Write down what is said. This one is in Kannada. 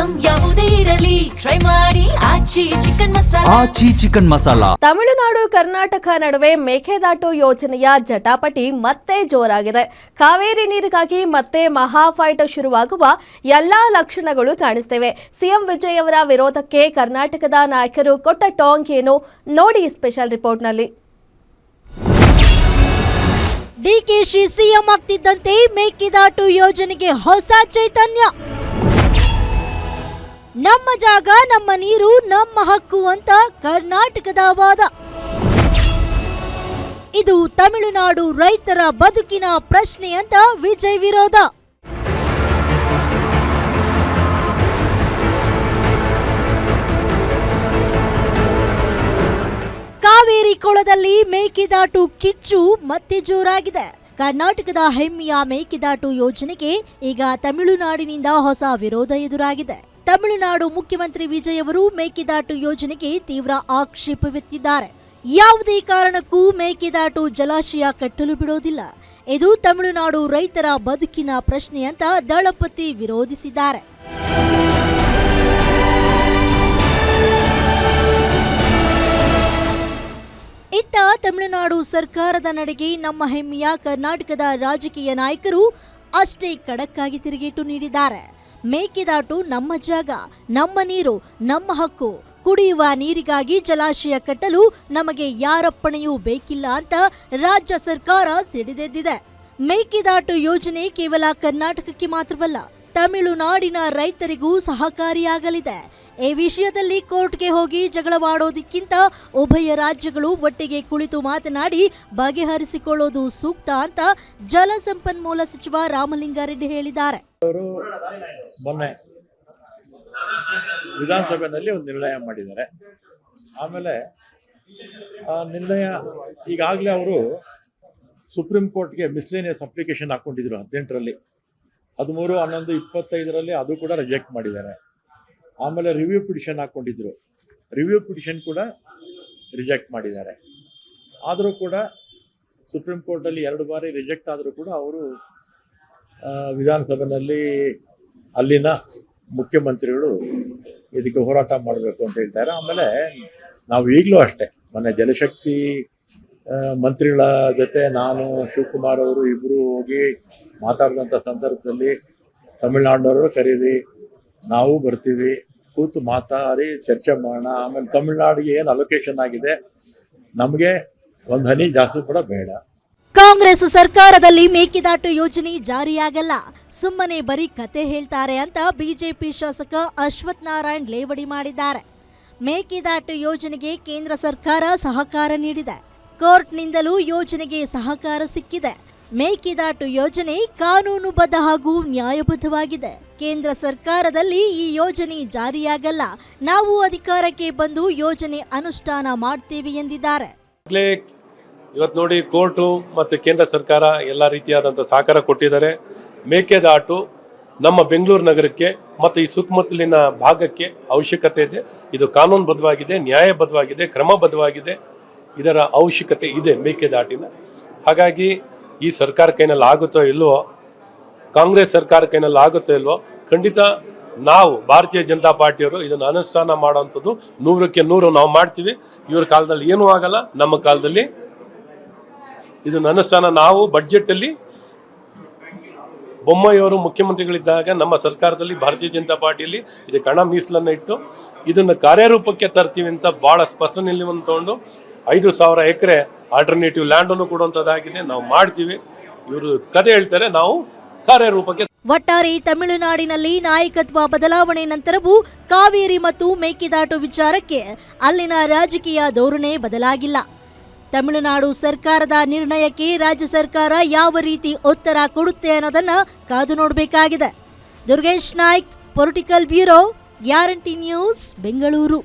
ಐಟಂ ಯಾವುದೇ ಇರಲಿ ಟ್ರೈ ಮಾಡಿ ಆಚಿ ಚಿಕನ್ ಮಸಾಲಾ. ತಮಿಳುನಾಡು ಕರ್ನಾಟಕ ನಡುವೆ ಮೇಕೆದಾಟು ಯೋಜನೆಯ ಜಟಾಪಟಿ ಮತ್ತೆ ಜೋರಾಗಿದೆ. ಕಾವೇರಿ ನೀರಿಗಾಗಿ ಮತ್ತೆ ಮಹಾ ಫೈಟ್ ಶುರುವಾಗುವ ಎಲ್ಲಾ ಲಕ್ಷಣಗಳು ಕಾಣಿಸ್ತಿವೆ. ಸಿಎಂ ವಿಜಯ್ ಅವರ ವಿರೋಧಕ್ಕೆ ಕರ್ನಾಟಕದ ನಾಯಕರು ಕೊಟ್ಟ ಟಾಂಗ್ ಏನು ನೋಡಿ ಸ್ಪೆಷಲ್ ರಿಪೋರ್ಟ್ನಲ್ಲಿ. ಡಿಕೆಶಿ ಸಿಎಂ ಆಗ್ತಿದ್ದಂತೆ ಮೇಕೆದಾಟು ಯೋಜನೆಗೆ ಹೊಸ ಚೈತನ್ಯ. ನಮ್ಮ ಜಾಗ ನಮ್ಮ ನೀರು ನಮ್ಮ ಹಕ್ಕು ಅಂತ ಕರ್ನಾಟಕದ ವಾದ. ಇದು ತಮಿಳುನಾಡು ರೈತರ ಬದುಕಿನ ಪ್ರಶ್ನೆ ಅಂತ ವಿಜಯ್ ವಿರೋಧ. ಕಾವೇರಿ ಕೊಳದಲ್ಲಿ ಮೇಕೆದಾಟು ಕಿಚ್ಚು ಮತ್ತೆ ಜೋರಾಗಿದೆ. ಕರ್ನಾಟಕದ ಹೆಮ್ಮೆಯ ಮೇಕೆದಾಟು ಯೋಜನೆಗೆ ಈಗ ತಮಿಳುನಾಡಿನಿಂದ ಹೊಸ ವಿರೋಧ ಎದುರಾಗಿದೆ. ತಮಿಳುನಾಡು ಮುಖ್ಯಮಂತ್ರಿ ವಿಜಯ್ ಅವರು ಮೇಕೆದಾಟು ಯೋಜನೆಗೆ ತೀವ್ರ ಆಕ್ಷೇಪವೆತ್ತಿದ್ದಾರೆ. ಯಾವುದೇ ಕಾರಣಕ್ಕೂ ಮೇಕೆದಾಟು ಜಲಾಶಯ ಕಟ್ಟಲು ಬಿಡೋದಿಲ್ಲ. ಇದು ತಮಿಳುನಾಡು ರೈತರ ಬದುಕಿನ ಪ್ರಶ್ನೆ ಅಂತ ದಳಪತಿ ವಿರೋಧಿಸಿದ್ದಾರೆ. ಇತ್ತ ತಮಿಳುನಾಡು ಸರ್ಕಾರದ ನಡೆಗೆ ನಮ್ಮ ಹೆಮ್ಮೆಯ ಕರ್ನಾಟಕದ ರಾಜಕೀಯ ನಾಯಕರು ಅಷ್ಟೇ ಖಡಕ್ ಆಗಿ ತಿರುಗೇಟು ನೀಡಿದ್ದಾರೆ. ಮೇಕೆದಾಟು ನಮ್ಮ ಜಾಗ, ನಮ್ಮ ನೀರು, ನಮ್ಮ ಹಕ್ಕು. ಕುಡಿಯುವ ನೀರಿಗಾಗಿ ಜಲಾಶಯ ಕಟ್ಟಲು ನಮಗೆ ಯಾರಪ್ಪಣೆಯೂ ಬೇಕಿಲ್ಲ ಅಂತ ರಾಜ್ಯ ಸರ್ಕಾರ ಸಿಡಿದೆದ್ದಿದೆ. ಮೇಕೆದಾಟು ಯೋಜನೆ ಕೇವಲ ಕರ್ನಾಟಕಕ್ಕೆ ಮಾತ್ರವಲ್ಲ, ತಮಿಳುನಾಡಿನ ರೈತರಿಗೂ ಸಹಕಾರಿಯಾಗಲಿದೆ. ಈ ವಿಷಯದಲ್ಲಿ ಕೋರ್ಟ್ಗೆ ಹೋಗಿ ಜಗಳವಾಡೋದಕ್ಕಿಂತ ಉಭಯ ರಾಜ್ಯಗಳು ಒಟ್ಟಿಗೆ ಕುಳಿತು ಮಾತನಾಡಿ ಬಗೆಹರಿಸಿಕೊಳ್ಳೋದು ಸೂಕ್ತ ಅಂತ ಜಲಸಂಪನ್ಮೂಲ ಸಚಿವ ರಾಮಲಿಂಗಾರೆಡ್ಡಿ ಹೇಳಿದ್ದಾರೆ. ಮೊನ್ನೆ ವಿಧಾನಸಭೆಯಲ್ಲಿ ಒಂದು ನಿರ್ಣಯ ಮಾಡಿದ್ದಾರೆ. ಆಮೇಲೆ ಆ ನಿರ್ಣಯ ಈಗಾಗಲೇ ಅವರು ಸುಪ್ರೀಂ ಕೋರ್ಟ್ಗೆ ಮಿಸ್ಲೇನಿಯಸ್ ಅಪ್ಲಿಕೇಶನ್ ಹಾಕೊಂಡಿದ್ರು 18ರಲ್ಲಿ, 13, 11, 25ರಲ್ಲಿ ಅದು ಕೂಡ ರಿಜೆಕ್ಟ್ ಮಾಡಿದ್ದಾರೆ. ಆಮೇಲೆ ರಿವ್ಯೂ ಪಿಟಿಷನ್ ಹಾಕ್ಕೊಂಡಿದ್ರು, ರಿವ್ಯೂ ಪಿಟಿಷನ್ ಕೂಡ ರಿಜೆಕ್ಟ್ ಮಾಡಿದ್ದಾರೆ. ಆದರೂ ಕೂಡ ಸುಪ್ರೀಂ ಕೋರ್ಟಲ್ಲಿ 2 ಬಾರಿ ರಿಜೆಕ್ಟ್ ಆದರೂ ಕೂಡ ಅವರು ವಿಧಾನಸಭೆಯಲ್ಲಿ ಅಲ್ಲಿನ ಮುಖ್ಯಮಂತ್ರಿಗಳು ಇದಕ್ಕೆ ಹೋರಾಟ ಮಾಡಬೇಕು ಅಂತ ಹೇಳ್ತಾರೆ. ಆಮೇಲೆ ನಾವು ಈಗಲೂ ಅಷ್ಟೇ, ಮೊನ್ನೆ ಜಲಶಕ್ತಿ ಮಂತ್ರಿಗಳ ಜೊತೆ ನಾನು, ಶಿವಕುಮಾರ್ ಅವರು ಇಬ್ಬರು ಹೋಗಿ ಮಾತಾಡಿದಂಥ ಸಂದರ್ಭದಲ್ಲಿ ತಮಿಳ್ನಾಡಿನವರು ಕರೀರಿ, ನಾವು ಬರ್ತೀವಿ, ಕೂತು ಮಾತಾಡಿ ಚರ್ಚೆ ಮಾಡೋಣ. ಆಮೇಲೆ ತಮಿಳ್ನಾಡಿಗೆ ಏನು ಅಲೋಕೇಶನ್ ಆಗಿದೆ ನಮಗೆ ಒಂದು ಹನಿ ಜಾಸ್ತಿ ಕೂಡ ಬೇಡ. ಕಾಂಗ್ರೆಸ್ ಸರ್ಕಾರದಲ್ಲಿ ಮೇಕೆದಾಟು ಯೋಜನೆ ಜಾರಿಯಾಗಲ್ಲ, ಸುಮ್ಮನೆ ಬರೀ ಕತೆ ಹೇಳ್ತಾರೆ ಅಂತ ಬಿಜೆಪಿ ಶಾಸಕ ಅಶ್ವಥ್ ನಾರಾಯಣ್ ಲೇವಡಿ ಮಾಡಿದ್ದಾರೆ. ಮೇಕೆದಾಟು ಯೋಜನೆಗೆ ಕೇಂದ್ರ ಸರ್ಕಾರ ಸಹಕಾರ ನೀಡಿದೆ. ಕೋರ್ಟ್ನಿಂದಲೂ ಯೋಜನೆಗೆ ಸಹಕಾರ ಸಿಕ್ಕಿದೆ. ಮೇಕೆದಾಟು ಯೋಜನೆ ಕಾನೂನುಬದ್ಧ ಹಾಗೂ ನ್ಯಾಯಬದ್ಧವಾಗಿದೆ. ಕೇಂದ್ರ ಸರ್ಕಾರದಲ್ಲಿ ಈ ಯೋಜನೆ ಜಾರಿಯಾಗಲ್ಲ, ನಾವು ಅಧಿಕಾರಕ್ಕೆ ಬಂದು ಯೋಜನೆ ಅನುಷ್ಠಾನ ಮಾಡ್ತೇವೆ ಎಂದಿದ್ದಾರೆ. ಇವತ್ತು ನೋಡಿ, ಕೋರ್ಟು ಮತ್ತು ಕೇಂದ್ರ ಸರ್ಕಾರ ಎಲ್ಲ ರೀತಿಯಾದಂಥ ಸಹಕಾರ ಕೊಟ್ಟಿದ್ದಾರೆ. ಮೇಕೆದಾಟು ನಮ್ಮ ಬೆಂಗಳೂರು ನಗರಕ್ಕೆ ಮತ್ತು ಈ ಸುತ್ತಮುತ್ತಲಿನ ಭಾಗಕ್ಕೆ ಅವಶ್ಯಕತೆ ಇದೆ. ಇದು ಕಾನೂನುಬದ್ಧವಾಗಿದೆ, ನ್ಯಾಯಬದ್ಧವಾಗಿದೆ, ಕ್ರಮಬದ್ಧವಾಗಿದೆ. ಇದರ ಅವಶ್ಯಕತೆ ಇದೆ ಮೇಕೆದಾಟಿನ. ಹಾಗಾಗಿ ಈ ಸರ್ಕಾರ ಕೈನಲ್ಲಿ ಆಗುತ್ತೋ ಇಲ್ವೋ, ಕಾಂಗ್ರೆಸ್ ಸರ್ಕಾರ ಕೈನಲ್ಲಿ ಆಗುತ್ತೋ ಇಲ್ವೋ, ಖಂಡಿತ ನಾವು ಭಾರತೀಯ ಜನತಾ ಪಾರ್ಟಿಯವರು ಇದನ್ನು ಅನುಷ್ಠಾನ ಮಾಡೋವಂಥದ್ದು 100ಕ್ಕೆ 100 ನಾವು ಮಾಡ್ತೀವಿ. ಇವ್ರ ಕಾಲದಲ್ಲಿ ಏನೂ ಆಗಲ್ಲ, ನಮ್ಮ ಕಾಲದಲ್ಲಿ ಇದನ್ನು ಅನುಷ್ಠಾನ. ನಾವು ಬಡ್ಜೆಟಲ್ಲಿ ಬೊಮ್ಮಾಯಿಯವರು ಮುಖ್ಯಮಂತ್ರಿಗಳಿದ್ದಾಗ ನಮ್ಮ ಸರ್ಕಾರದಲ್ಲಿ ಭಾರತೀಯ ಜನತಾ ಪಾರ್ಟಿಯಲ್ಲಿ ಇದಕ್ಕೆ ಹಣ ಮೀಸಲನ್ನು ಇಟ್ಟು ಇದನ್ನು ಕಾರ್ಯರೂಪಕ್ಕೆ ತರ್ತೀವಿ ಅಂತ ಭಾಳ ಸ್ಪಷ್ಟ ನಿಲುವನ್ನು ತಗೊಂಡು 5,000 ಎಕರೆ ಆಲ್ಟರ್ನೇಟಿವ್ ಲ್ಯಾಂಡನ್ನು ಕೊಡುವಂಥದ್ದಾಗಿದೆ. ನಾವು ಮಾಡ್ತೀವಿ, ಇವರು ಕತೆ ಹೇಳ್ತಾರೆ, ನಾವು ಕಾರ್ಯರೂಪಕ್ಕೆ. ಒಟ್ಟಾರೆ ತಮಿಳುನಾಡಿನಲ್ಲಿ ನಾಯಕತ್ವ ಬದಲಾವಣೆ ನಂತರವೂ ಕಾವೇರಿ ಮತ್ತು ಮೇಕೆದಾಟು ವಿಚಾರಕ್ಕೆ ಅಲ್ಲಿನ ರಾಜಕೀಯ ಧೋರಣೆ ಬದಲಾಗಿಲ್ಲ. ತಮಿಳುನಾಡು ಸರ್ಕಾರದ ನಿರ್ಣಯಕ್ಕೆ ರಾಜ್ಯ ಸರ್ಕಾರ ಯಾವ ರೀತಿ ಉತ್ತರ ಕೊಡುತ್ತೆ ಅನ್ನೋದನ್ನ ಕಾದು ನೋಡಬೇಕಾಗಿದೆ. Durgesh Naik, political bureau, guarantee news, Bengaluru.